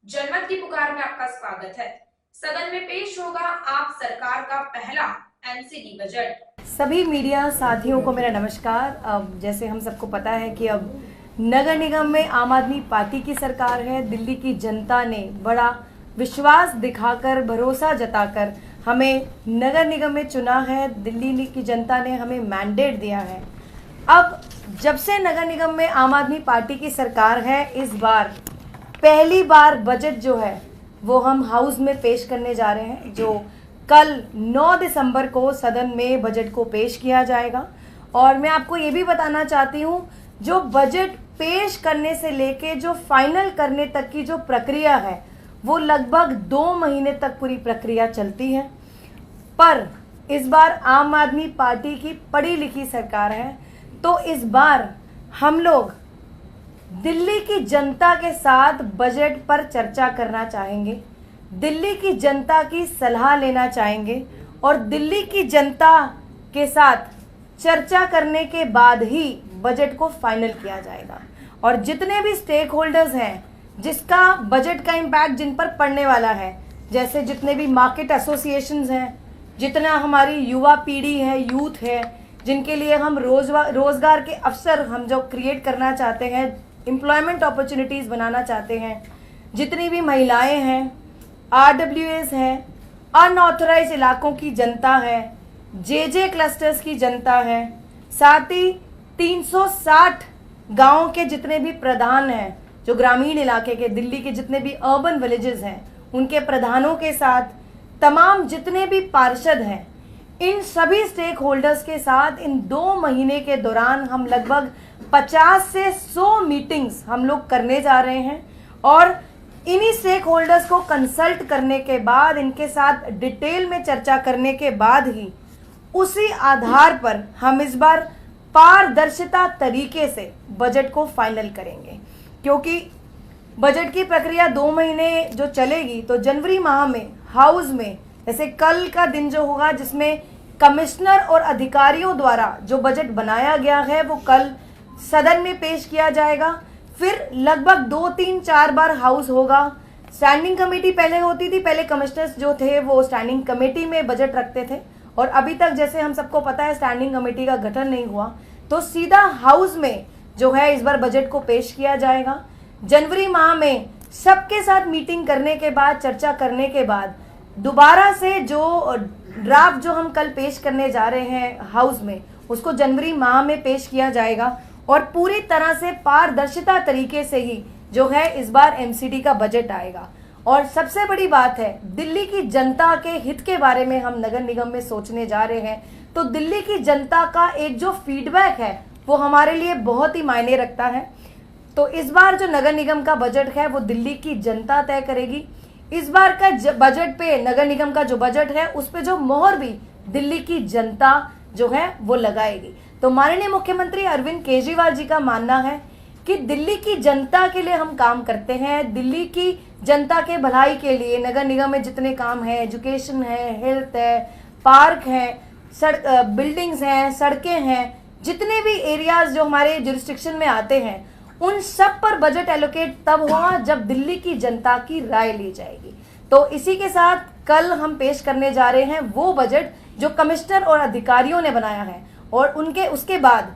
जनमत की पुकार में आपका स्वागत है। सदन में पेश होगा आप सरकार का पहला एमसीडी बजट। सभी मीडिया साथियों को मेरा नमस्कार। अब जैसे हम सबको पता है कि अब नगर निगम में आम आदमी पार्टी की सरकार है। दिल्ली की जनता ने बड़ा विश्वास दिखाकर, भरोसा जताकर हमें नगर निगम में चुना है। दिल्ली की जनता ने हमें मैंडेट दिया है। अब जब से नगर निगम में आम आदमी पार्टी की सरकार है, इस बार पहली बार बजट जो है वो हम हाउस में पेश करने जा रहे हैं, जो कल 9 दिसंबर को सदन में बजट को पेश किया जाएगा। और मैं आपको ये भी बताना चाहती हूँ, जो बजट पेश करने से लेके जो फाइनल करने तक की जो प्रक्रिया है वो लगभग 2 महीने तक पूरी प्रक्रिया चलती है। पर इस बार आम आदमी पार्टी की पढ़ी लिखी सरकार है, तो इस बार हम लोग दिल्ली की जनता के साथ बजट पर चर्चा करना चाहेंगे, दिल्ली की जनता की सलाह लेना चाहेंगे और दिल्ली की जनता के साथ चर्चा करने के बाद ही बजट को फाइनल किया जाएगा। और जितने भी स्टेक होल्डर्स हैं जिसका बजट का इम्पैक्ट जिन पर पड़ने वाला है, जैसे जितने भी मार्केट एसोसिएशंस हैं, जितना हमारी युवा पीढ़ी है, यूथ है, जिनके लिए हम रोजगार के अवसर हम जो क्रिएट करना चाहते हैं, एम्प्लॉयमेंट अपॉर्चुनिटीज़ बनाना चाहते हैं, जितनी भी महिलाएं हैं, आरडब्ल्यूएस हैं, अनऑथराइज इलाकों की जनता है, जेजे क्लस्टर्स की जनता है, साथ ही 360 गांव के जितने भी प्रधान हैं, जो ग्रामीण इलाके के दिल्ली के जितने भी अर्बन विलेजेस हैं, उनके प्रधानों के साथ तमाम जितने भी पार्षद हैं, इन सभी स्टेक होल्डर्स के साथ इन 2 महीने के दौरान हम लगभग 50 से 100 मीटिंग्स हम लोग करने जा रहे हैं। और इन्हीं स्टेक होल्डर्स को कंसल्ट करने के बाद, इनके साथ डिटेल में चर्चा करने के बाद ही उसी आधार पर हम इस बार पारदर्शिता तरीके से बजट को फाइनल करेंगे। क्योंकि बजट की प्रक्रिया 2 महीने जो चलेगी, तो जनवरी माह में हाउस में जैसे कल का दिन जो होगा, जिसमें कमिश्नर और अधिकारियों द्वारा जो बजट बनाया गया है वो कल सदन में पेश किया जाएगा। फिर लगभग 2-3-4 बार हाउस होगा। स्टैंडिंग कमेटी पहले होती थी, पहले कमिश्नर्स जो थे वो स्टैंडिंग कमेटी में बजट रखते थे, और अभी तक जैसे हम सबको पता है स्टैंडिंग कमेटी का गठन नहीं हुआ, तो सीधा हाउस में जो है इस बार बजट को पेश किया जाएगा। जनवरी माह में सबके साथ मीटिंग करने के बाद, चर्चा करने के बाद दोबारा से जो ड्राफ्ट जो हम कल पेश करने जा रहे हैं हाउस में, उसको जनवरी माह में पेश किया जाएगा। और पूरी तरह से पारदर्शिता तरीके से ही जो है इस बार एमसीडी का बजट आएगा। और सबसे बड़ी बात है, दिल्ली की जनता के हित के बारे में हम नगर निगम में सोचने जा रहे हैं, तो दिल्ली की जनता का एक जो फीडबैक है वो हमारे लिए बहुत ही मायने रखता है। तो इस बार जो नगर निगम का बजट है वो दिल्ली की जनता तय करेगी। इस बार का बजट पे, नगर निगम का जो बजट है उस पे जो मोहर भी दिल्ली की जनता जो है वो लगाएगी। तो माननीय मुख्यमंत्री अरविंद केजरीवाल जी का मानना है कि दिल्ली की जनता के लिए हम काम करते हैं। दिल्ली की जनता के भलाई के लिए नगर निगम में जितने काम हैं, एजुकेशन है, हेल्थ है, पार्क है, बिल्डिंग्स हैं, सड़कें हैं, जितने भी एरियाज जो हमारे जुरिस्डिक्शन में आते हैं, उन सब पर बजट एलोकेट तब होगा जब दिल्ली की जनता की राय ली जाएगी। तो इसी के साथ कल हम पेश करने जा रहे हैं वो बजट जो कमिश्नर और अधिकारियों ने बनाया है, और उसके बाद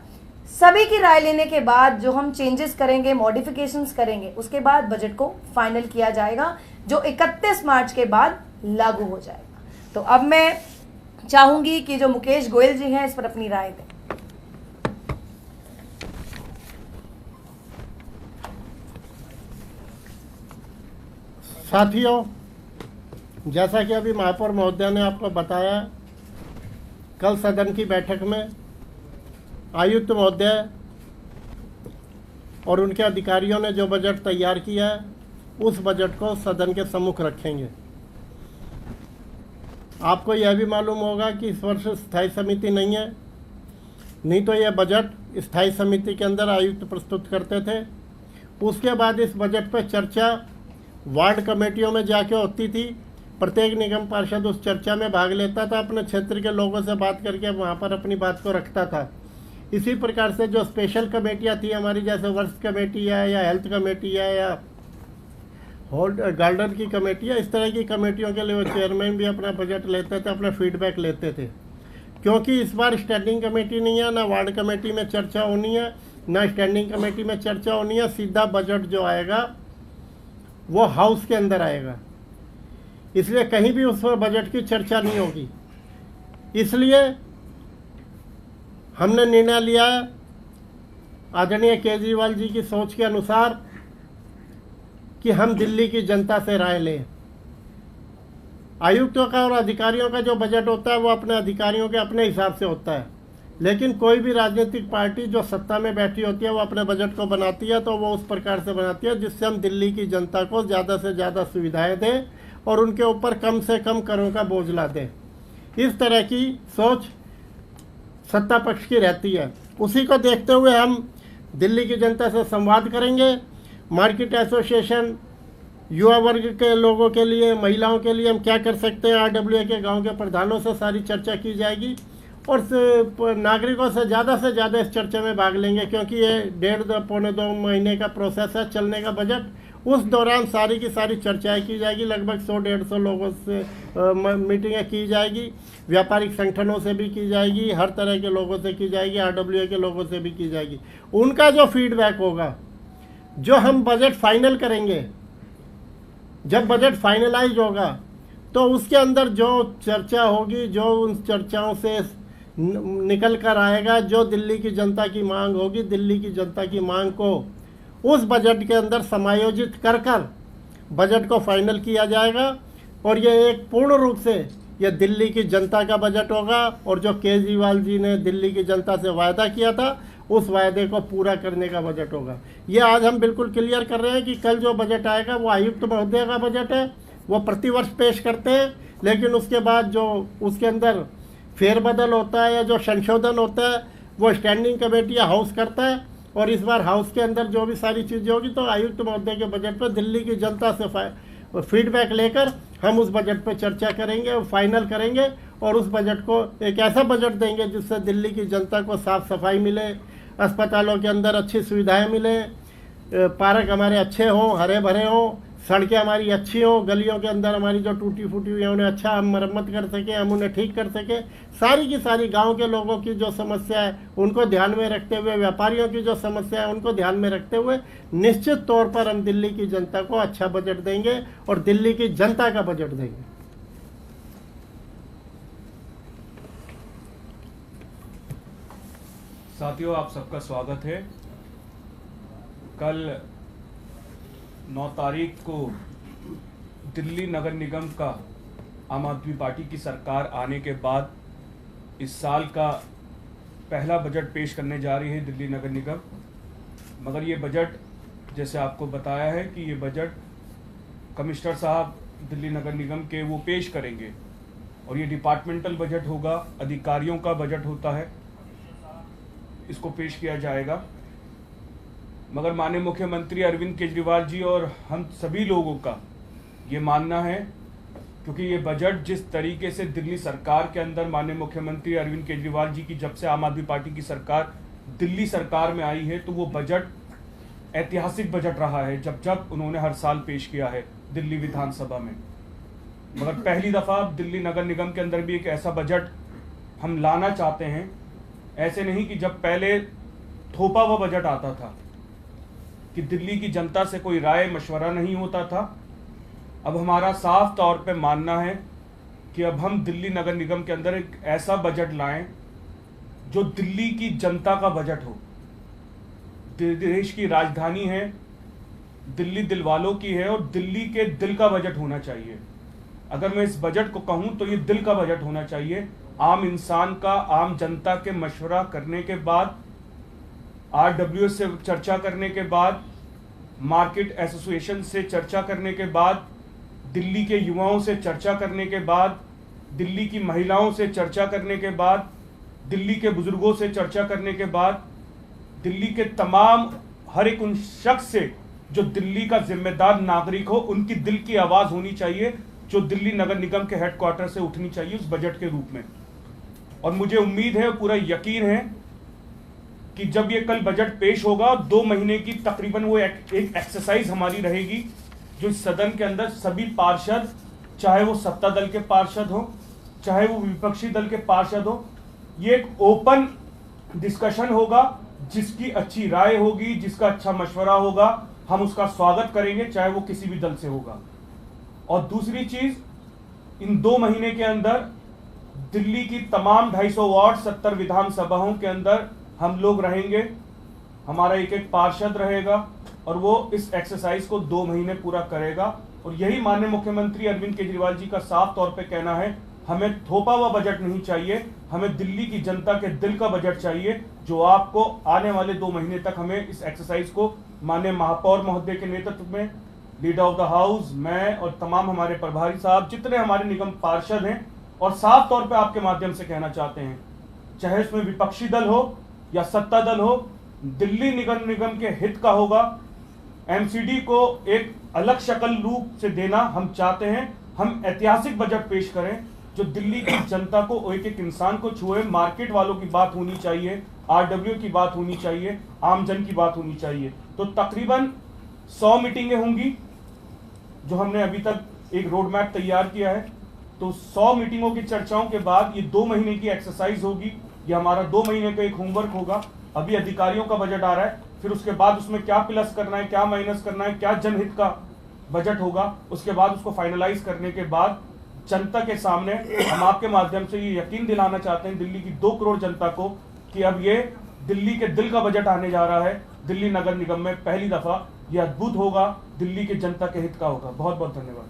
सभी की राय लेने के बाद जो हम चेंजेस करेंगे, मॉडिफिकेशंस करेंगे, उसके बाद बजट को फाइनल किया जाएगा, जो 31 मार्च के बाद लागू हो जाएगा। तो अब मैं चाहूंगी कि जो मुकेश गोयल जी हैं इस पर अपनी राय दें। साथियों, जैसा कि अभी महापौर महोदय ने आपको बताया, कल सदन की बैठक में आयुक्त महोदय और उनके अधिकारियों ने जो बजट तैयार किया है उस बजट को सदन के सम्मुख रखेंगे। आपको यह भी मालूम होगा कि इस वर्ष स्थायी समिति नहीं है, नहीं तो यह बजट स्थायी समिति के अंदर आयुक्त प्रस्तुत करते थे। उसके बाद इस बजट पर चर्चा वार्ड कमेटियों में जाके होती थी। प्रत्येक निगम पार्षद उस चर्चा में भाग लेता था, अपने क्षेत्र के लोगों से बात करके वहाँ पर अपनी बात को रखता था। इसी प्रकार से जो स्पेशल कमेटियाँ थी हमारी, जैसे वर्ष कमेटी है या हेल्थ कमेटी है या गार्डन की कमेटियाँ, इस तरह की कमेटियों के लिए वो चेयरमैन भी अपना बजट लेते थे, अपना फीडबैक लेते थे। क्योंकि इस बार स्टैंडिंग कमेटी नहीं है, ना वार्ड कमेटी में चर्चा होनी है, ना स्टैंडिंग कमेटी में चर्चा होनी है, सीधा बजट जो आएगा वो हाउस के अंदर आएगा, इसलिए कहीं भी उस पर बजट की चर्चा नहीं होगी। इसलिए हमने निर्णय लिया आदरणीय केजरीवाल जी की सोच के अनुसार कि हम दिल्ली की जनता से राय लें। आयुक्तों का और अधिकारियों का जो बजट होता है वो अपने अधिकारियों के अपने हिसाब से होता है, लेकिन कोई भी राजनीतिक पार्टी जो सत्ता में बैठी होती है वो अपने बजट को बनाती है, तो वो उस प्रकार से बनाती है जिससे हम दिल्ली की जनता को ज़्यादा से ज़्यादा सुविधाएं दें और उनके ऊपर कम से कम करों का बोझ ला दें। इस तरह की सोच सत्ता पक्ष की रहती है। उसी को देखते हुए हम दिल्ली की जनता से संवाद करेंगे। मार्केट एसोसिएशन, युवा वर्ग के लोगों के लिए, महिलाओं के लिए हम क्या कर सकते हैं, RWA के गांव के प्रधानों से सारी चर्चा की जाएगी और नागरिकों से ज़्यादा इस चर्चा में भाग लेंगे, क्योंकि ये 1.5-2 महीने का प्रोसेस है चलने का बजट। उस दौरान सारी की सारी चर्चाएं की जाएगी, लगभग 100-150 लोगों से मीटिंगें की जाएगी, व्यापारिक संगठनों से भी की जाएगी, हर तरह के लोगों से की जाएगी, RWA के लोगों से भी की जाएगी। उनका जो फीडबैक होगा, जो हम बजट फाइनल करेंगे, जब बजट फाइनलाइज होगा तो उसके अंदर जो चर्चा होगी, जो उन चर्चाओं से निकल कर आएगा, जो दिल्ली की जनता की मांग होगी, दिल्ली की जनता की मांग को उस बजट के अंदर समायोजित कर बजट को फाइनल किया जाएगा और ये एक पूर्ण रूप से ये दिल्ली की जनता का बजट होगा और जो केजरीवाल जी ने दिल्ली की जनता से वायदा किया था उस वायदे को पूरा करने का बजट होगा। ये आज हम बिल्कुल क्लियर कर रहे हैं कि कल जो बजट आएगा वो आयुक्त महोदय का बजट है, वो प्रतिवर्ष पेश करते हैं, लेकिन उसके बाद जो उसके अंदर फेरबदल होता है या जो संशोधन होता है वो स्टैंडिंग कमेटी या हाउस करता है। और इस बार हाउस के अंदर जो भी सारी चीज़ें होगी तो आयुक्त महोदय के बजट पर दिल्ली की जनता से फीडबैक लेकर हम उस बजट पर चर्चा करेंगे और फाइनल करेंगे और उस बजट को एक ऐसा बजट देंगे जिससे दिल्ली की जनता को साफ सफाई मिले, अस्पतालों के अंदर अच्छी सुविधाएं मिले, पार्क हमारे अच्छे हों, हरे भरे हों, सड़कें हमारी अच्छी हों, गलियों के अंदर हमारी जो टूटी फूटी हुई है उन्हें अच्छा हम मरम्मत कर सकें, हम उन्हें ठीक कर सकें। सारी की सारी गांव के लोगों की जो समस्या है उनको ध्यान में रखते हुए, व्यापारियों की जो समस्या है उनको ध्यान में रखते हुए निश्चित तौर पर हम दिल्ली की जनता को अच्छा बजट देंगे और दिल्ली की जनता का बजट देंगे। साथियों, आप सबका स्वागत है। कल 9 तारीख को दिल्ली नगर निगम का आम आदमी पार्टी की सरकार आने के बाद इस साल का पहला बजट पेश करने जा रही है दिल्ली नगर निगम। मगर ये बजट, जैसे आपको बताया है कि ये बजट कमिश्नर साहब दिल्ली नगर निगम के वो पेश करेंगे और ये डिपार्टमेंटल बजट होगा, अधिकारियों का बजट होता है, इसको पेश किया जाएगा। मगर माननीय मुख्यमंत्री अरविंद केजरीवाल जी और हम सभी लोगों का ये मानना है, क्योंकि ये बजट जिस तरीके से दिल्ली सरकार के अंदर माननीय मुख्यमंत्री अरविंद केजरीवाल जी की जब से आम आदमी पार्टी की सरकार दिल्ली सरकार में आई है तो वो बजट ऐतिहासिक बजट रहा है जब उन्होंने हर साल पेश किया है दिल्ली विधानसभा में। मगर पहली दफ़ा दिल्ली नगर निगम के अंदर भी एक ऐसा बजट हम लाना चाहते हैं। ऐसे नहीं कि जब पहले थोपा हुआ बजट आता था कि दिल्ली की जनता से कोई राय मशवरा नहीं होता था, अब हमारा साफ तौर पे मानना है कि अब हम दिल्ली नगर निगम के अंदर एक ऐसा बजट लाएं जो दिल्ली की जनता का बजट हो। देश की राजधानी है, दिल्ली दिल वालों की है और दिल्ली के दिल का बजट होना चाहिए। अगर मैं इस बजट को कहूं तो ये दिल का बजट होना चाहिए। आम इंसान का, आम जनता के मशवरा करने के बाद, RWA से चर्चा करने के बाद, मार्केट एसोसिएशन से चर्चा करने के बाद, दिल्ली के युवाओं से चर्चा करने के बाद, दिल्ली की महिलाओं से चर्चा करने के बाद, दिल्ली के बुजुर्गों से चर्चा करने के बाद, दिल्ली के तमाम हर एक उन शख्स से जो दिल्ली का जिम्मेदार नागरिक हो, उनकी दिल की आवाज़ होनी चाहिए जो दिल्ली नगर निगम के हेडक्वार्टर से उठनी चाहिए उस बजट के रूप में। और मुझे उम्मीद है, पूरा यकीन है कि जब ये कल बजट पेश होगा 2 महीने की तकरीबन वो एक एक्सरसाइज हमारी रहेगी जो इस सदन के अंदर सभी पार्षद, चाहे वो सत्ता दल के पार्षद हो, चाहे वो विपक्षी दल के पार्षद हो, ये एक ओपन डिस्कशन होगा, जिसकी अच्छी राय होगी, जिसका अच्छा मशवरा होगा, हम उसका स्वागत करेंगे, चाहे वो किसी भी दल से होगा। और दूसरी चीज, इन 2 महीने के अंदर दिल्ली की तमाम 250 वार्ड 70 विधानसभाओं के अंदर हम लोग रहेंगे, हमारा एक पार्षद रहेगा और वो इस एक्सरसाइज को 2 महीने पूरा करेगा। और यही माननीय मुख्यमंत्री अरविंद केजरीवाल जी का साफ तौर पे कहना है, हमें थोपा हुआ बजट नहीं चाहिए, हमें दिल्ली की जनता के दिल का बजट चाहिए, जो आपको आने वाले 2 महीने तक हमें इस एक्सरसाइज को माननीय महापौर महोदय के नेतृत्व में, लीडर ऑफ द हाउस, मैं और तमाम हमारे प्रभारी साहब, जितने हमारे निगम पार्षद हैं, और साफ तौर पे आपके माध्यम से कहना चाहते हैं, चाहे उसमें विपक्षी दल हो या सत्ता दल हो, दिल्ली निगम के हित का होगा। एमसीडी को एक अलग शक्ल रूप से देना हम चाहते हैं। हम ऐतिहासिक बजट पेश करें जो दिल्ली की जनता को, एक इंसान को छुए। मार्केट वालों की बात होनी चाहिए, आरडब्ल्यू की बात होनी चाहिए, आमजन की बात होनी चाहिए। तो तकरीबन 100 मीटिंगें होंगी, जो हमने अभी तक एक रोड मैप तैयार किया है। तो 100 मीटिंगों की चर्चाओं के बाद ये 2 महीने की एक्सरसाइज होगी। ये हमारा 2 महीने का एक होमवर्क होगा। अभी अधिकारियों का बजट आ रहा है, फिर उसके बाद उसमें क्या प्लस करना है, क्या माइनस करना है, क्या जनहित का बजट होगा, उसके बाद उसको फाइनलाइज करने के बाद जनता के सामने हम आपके माध्यम से ये यकीन दिलाना चाहते हैं दिल्ली की 2 करोड़ जनता को कि अब ये दिल्ली के दिल का बजट आने जा रहा है। दिल्ली नगर निगम में पहली दफा ये अद्भुत होगा, दिल्ली के जनता के हित का होगा। बहुत बहुत धन्यवाद।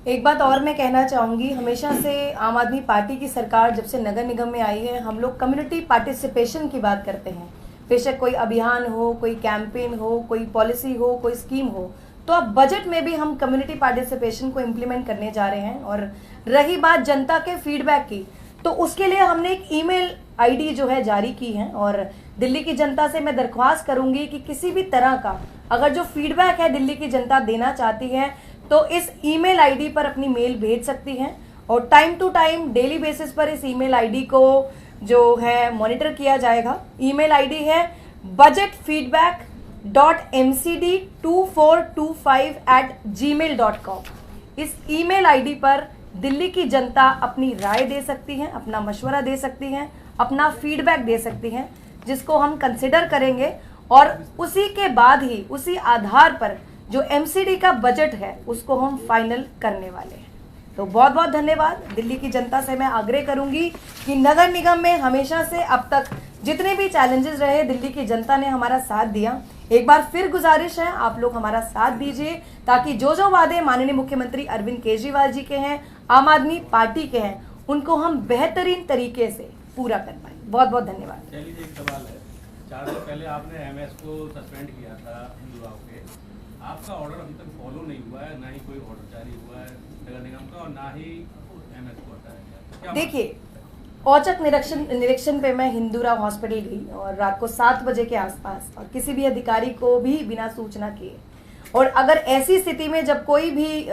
एक बात और मैं कहना चाहूँगी, हमेशा से आम आदमी पार्टी की सरकार जब से नगर निगम में आई है, हम लोग कम्युनिटी पार्टिसिपेशन की बात करते हैं। बेशक कोई अभियान हो, कोई कैंपेन हो, कोई पॉलिसी हो, कोई स्कीम हो, तो अब बजट में भी हम कम्युनिटी पार्टिसिपेशन को इम्प्लीमेंट करने जा रहे हैं। और रही बात जनता के फीडबैक की, तो उसके लिए हमने एक ईमेल आईडी जो है जारी की है। और दिल्ली की जनता से मैं दरख्वास्त करूंगी कि किसी भी तरह का अगर जो फीडबैक है दिल्ली की जनता देना चाहती है, तो इस ईमेल आईडी पर अपनी मेल भेज सकती हैं। और time to time daily basis पर इस ईमेल आईडी को जो है मॉनिटर किया जाएगा। ईमेल आईडी है budgetfeedback.mcd2425@gmail.com। इस ईमेल आईडी पर दिल्ली की जनता अपनी राय दे सकती है, अपना मशवरा दे सकती है, अपना फीडबैक दे सकती है, जिसको हम कंसिडर करेंगे और उसी के बाद ही, उसी आधार पर जो एमसीडी का बजट है उसको हम फाइनल करने वाले हैं। तो बहुत बहुत धन्यवाद। दिल्ली की जनता से मैं आग्रह करूंगी कि नगर निगम में हमेशा से अब तक जितने भी चैलेंजेस रहे, दिल्ली की जनता ने हमारा साथ दिया। एक बार फिर गुजारिश है, आप लोग हमारा साथ दीजिए, ताकि जो जो वादे माननीय मुख्यमंत्री अरविंद केजरीवाल जी के हैं, आम आदमी पार्टी के हैं, उनको हम बेहतरीन तरीके से पूरा कर पाए। बहुत बहुत धन्यवाद। चलिए, एक सवाल है। 4 दिन पहले आपने एमएस को सस्पेंड किया था हिंदुराव पे। आपका ऑर्डर अभी तक फॉलो नहीं हुआ है, ना ही कोई ऑर्डर जारी हुआ है नगर निगम का, और ना ही एमएस को हटाया गया। देखिए, औचक निरीक्षण पे मैं हिंदूराव हॉस्पिटल गई और रात को 7 बजे के आसपास, और किसी भी अधिकारी को भी बिना सूचना किए। और अगर ऐसी स्थिति में जब कोई भी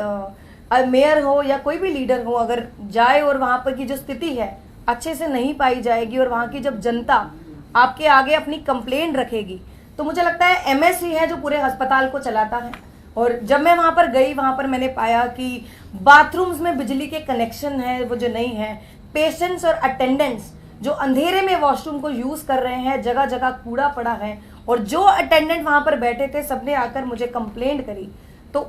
मेयर हो या कोई भी लीडर हो अगर जाए और वहां पर की जो स्थिति है अच्छे से नहीं पाई जाएगी, और वहां की जब जनता आपके आगे अपनी कंप्लेंट रखेगी, तो मुझे लगता है एमएस ही है जो पूरे अस्पताल को चलाता है। और जब मैं वहां पर गई, वहां पर मैंने पाया कि बाथरूम्स में बिजली के कनेक्शन है वो जो नहीं है, पेशेंट्स और अटेंडेंट्स जो अंधेरे में वॉशरूम को यूज कर रहे हैं, जगह जगह कूड़ा पड़ा है, और जो अटेंडेंट वहां पर बैठे थे सबने आकर मुझे कंप्लेंट करी। तो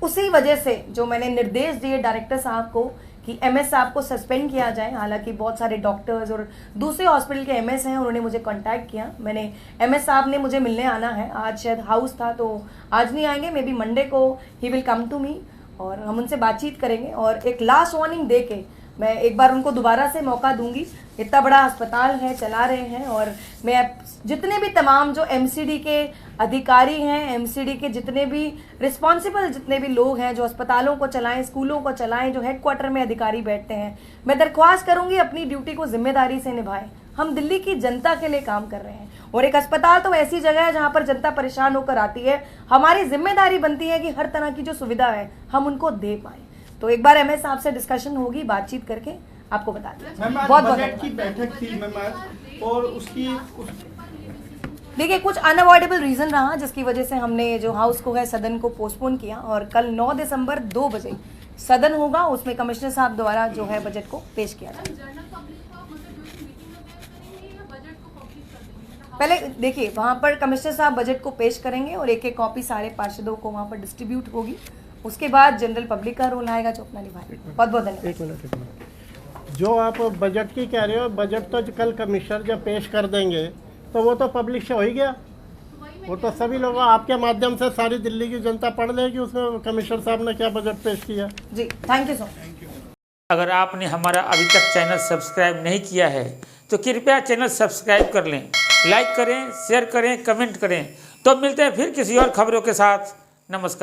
उसी वजह से जो मैंने निर्देश दिए डायरेक्टर साहब को कि एमएस साहब को सस्पेंड किया जाए। हालांकि बहुत सारे डॉक्टर्स और दूसरे हॉस्पिटल के एमएस हैं, उन्होंने मुझे कांटेक्ट किया। मैंने एमएस साहब ने मुझे मिलने आना है, आज शायद हाउस था तो आज नहीं आएंगे, मे बी मंडे को he will come to me और हम उनसे बातचीत करेंगे। और एक लास्ट वार्निंग दे के मैं एक बार उनको दोबारा से मौका दूंगी। इतना बड़ा अस्पताल है, चला रहे हैं, और मैं जितने भी तमाम जो एमसीडी के अधिकारी हैं, एमसीडी के जितने भी रिस्पॉन्सिबल जितने भी लोग हैं जो अस्पतालों को चलाएं, स्कूलों को चलाएं, जो हेडक्वार्टर में अधिकारी बैठते हैं, मैं दरख्वास्त करूंगी अपनी ड्यूटी को जिम्मेदारी से निभाएं। हम दिल्ली की जनता के लिए काम कर रहे हैं, और एक अस्पताल तो ऐसी जगह है जहां पर जनता परेशान होकर आती है। हमारी जिम्मेदारी बनती है कि हर तरह की जो सुविधा है हम उनको दे पाए। तो एक बार एमएस साहब से डिस्कशन होगी, बातचीत करके आपको बता दें। बहुत बजट की बैठक थी मैम, और उसकी देखिए, कुछ अनअवॉइडेबल रीजन रहा जिसकी वजह से हमने जो हाउस को है सदन को पोस्टपोन किया और कल 9 दिसंबर 2 बजे सदन होगा, उसमें कमिश्नर साहब द्वारा जो है बजट को पेश किया जाएगा। पहले देखिए, वहाँ पर कमिश्नर साहब बजट को पेश करेंगे और एक एक कॉपी सारे पार्षदों को वहाँ पर डिस्ट्रीब्यूट होगी। उसके बाद जनरल पब्लिक का रोल आएगा जो अपना निभाएगा। बहुत बहुत धन्यवाद। एक मिनट, जो आप बजट की कह रहे हो, बजट तो कल कमिश्नर जब पेश कर देंगे तो वो तो पब्लिश हो ही गया, वो तो सभी लोग आपके माध्यम से सारी दिल्ली की जनता पढ़ लेगी उसमें कमिश्नर साहब ने क्या बजट पेश किया। जी, थैंक यू सो मच। अगर आपने हमारा अभी तक चैनल सब्सक्राइब नहीं किया है तो कृपया चैनल सब्सक्राइब कर लें, लाइक करें, शेयर करें, कमेंट करें। तो मिलते हैं फिर किसी और खबरों के साथ। नमस्कार।